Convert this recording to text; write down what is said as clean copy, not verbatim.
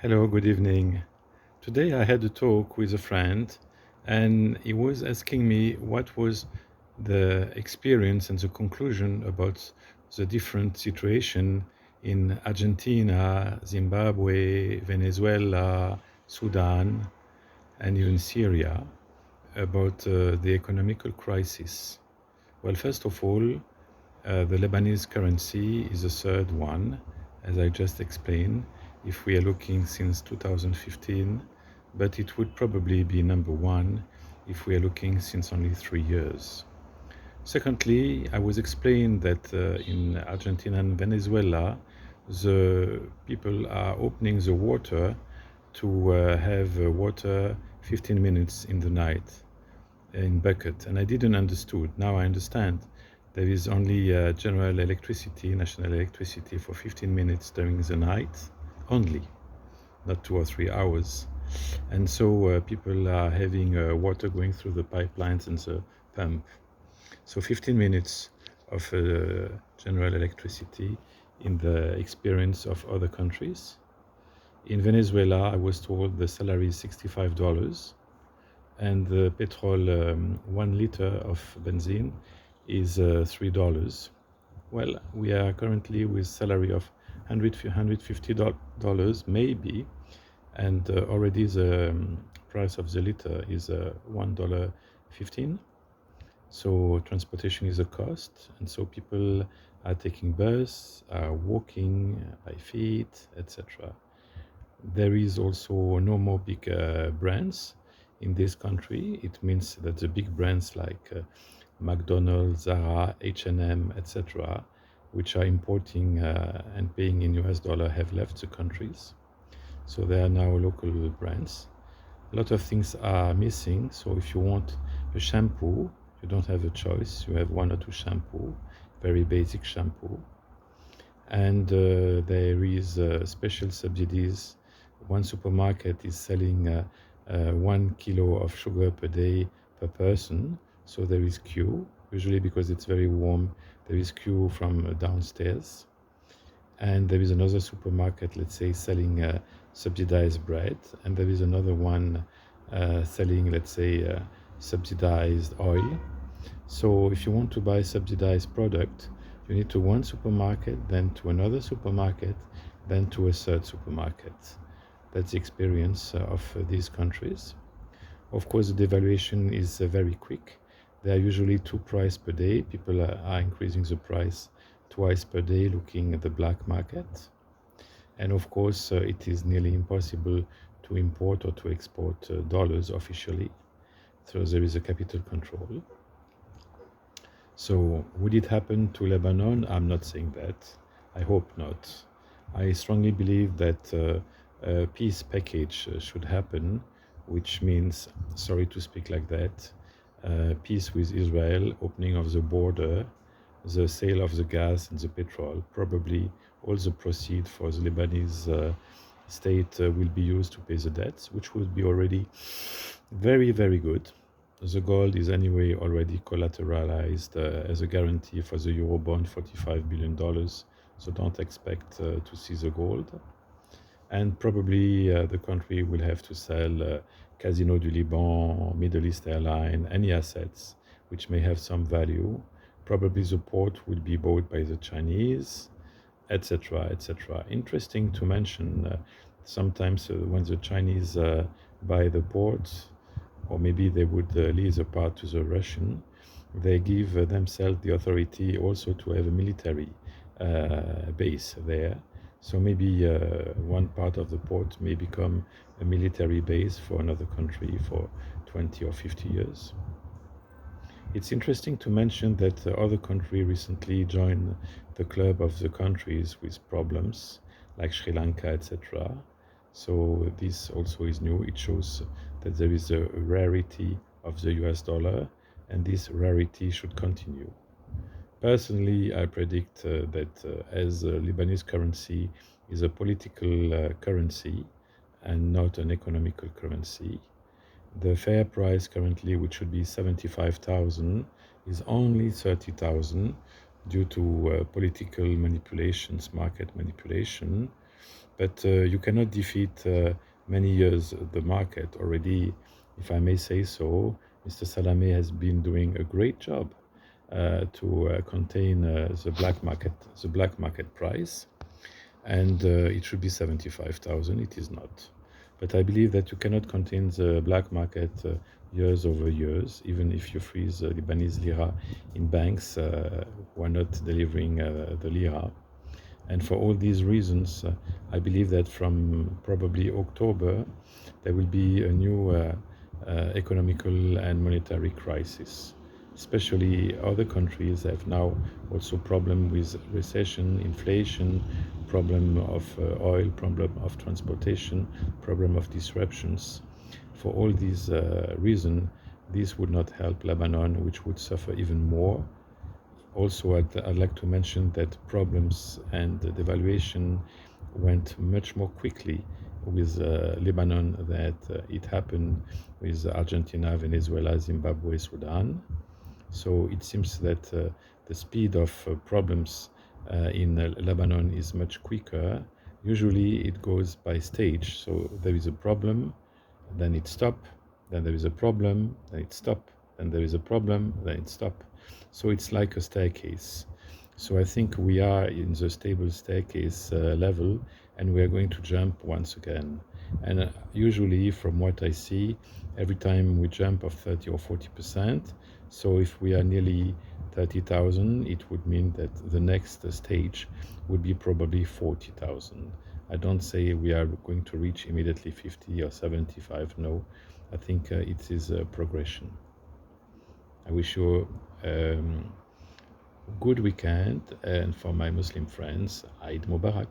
Hello, good evening. Today I had a talk with a friend, and he was asking me what was the experience and the conclusion about the different situation in Argentina, Zimbabwe, Venezuela, Sudan, and even Syria about the economical crisis. Well, first of all, the Lebanese currency is the third one, as I just explained, if we are looking since 2015, but it would probably be number one if we are looking since only 3 years. Secondly, I was explained that in Argentina and Venezuela, the people are opening the water to have water 15 minutes in the night in bucket, and I didn't understood. Now I understand. There is only general electricity, national electricity for 15 minutes during the night only, not 2 or 3 hours. And so people are having water going through the pipelines and the pump. So 15 minutes of general electricity in the experience of other countries. In Venezuela, I was told the salary is $65, and the petrol, 1 liter of benzene is $3. Well, we are currently with salary of $150 maybe, and already the price of the liter is $1.15. So transportation is a cost, and so people are taking bus, are walking by feet, etc. There is also no more big brands in this country. It means that the big brands like McDonald's, Zara, H&M, etc., which are importing and paying in US dollar, have left the countries. So they are now local brands. A lot of things are missing. So if you want a shampoo, you don't have a choice. You have one or two shampoo, very basic shampoo. And there is special subsidies. One supermarket is selling 1 kilo of sugar per day per person. So there is queue, usually because it's very warm. There is queue from downstairs. And there is another supermarket, let's say, selling subsidized bread. And there is another one selling, let's say, subsidized oil. So if you want to buy subsidized product, you need to one supermarket, then to another supermarket, then to a third supermarket. That's the experience of these countries. Of course, the devaluation is very quick. There are usually two prices per day. People are increasing the price twice per day, looking at the black market. And of course, it is nearly impossible to import or to export dollars officially. So there is a capital control. So would it happen to Lebanon? I'm not saying that. I hope not. I strongly believe that a peace package should happen, which means, sorry to speak like that, peace with Israel, opening of the border, the sale of the gas and the petrol. Probably all the proceeds for the Lebanese state will be used to pay the debts, which would be already very, very good. The gold is anyway already collateralized as a guarantee for the Eurobond, $45 billion. So don't expect to see the gold. And probably the country will have to sell Casino du Liban, Middle East Airline, any assets which may have some value. Probably the port will be bought by the Chinese, etc., etc. Interesting to mention, sometimes when the Chinese buy the port, or maybe they would lease a part to the Russian, they give themselves the authority also to have a military base there. So maybe one part of the port may become a military base for another country for 20 or 50 years. It's interesting to mention that other countries recently joined the club of the countries with problems, like Sri Lanka, etc. So this also is new. It shows that there is a rarity of the US dollar, and this rarity should continue. Personally, I predict that as Lebanese currency is a political currency and not an economical currency, the fair price currently, which should be 75,000, is only 30,000 due to political manipulations, market manipulation. But you cannot defeat many years the market already. If I may say so, Mr. Salamé has been doing a great job to contain the black market price, and it should be 75,000. It is not. But I believe that you cannot contain the black market years over years, even if you freeze Lebanese lira in banks who are not delivering the lira. And for all these reasons, I believe that from probably October, there will be a new economical and monetary crisis. Especially other countries have now also problem with recession, inflation, problem of oil, problem of transportation, problem of disruptions. For all these reasons, this would not help Lebanon, which would suffer even more. Also, I'd like to mention that problems and the devaluation went much more quickly with Lebanon than it happened with Argentina, Venezuela, Zimbabwe, Sudan. So it seems that the speed of problems in Lebanon is much quicker. Usually it goes by stage. So there is a problem, then it stop, then there is a problem, then it stop, then there is a problem, then it stop. So it's like a staircase. So I think we are in the stable staircase level, and we are going to jump once again. And usually, from what I see, every time we jump of 30 or 40%, so if we are nearly 30,000, it would mean that the next stage would be probably 40,000. I don't say we are going to reach immediately 50 or 75. No, I think it is a progression. I wish you good weekend, and for my Muslim friends, Eid Mubarak.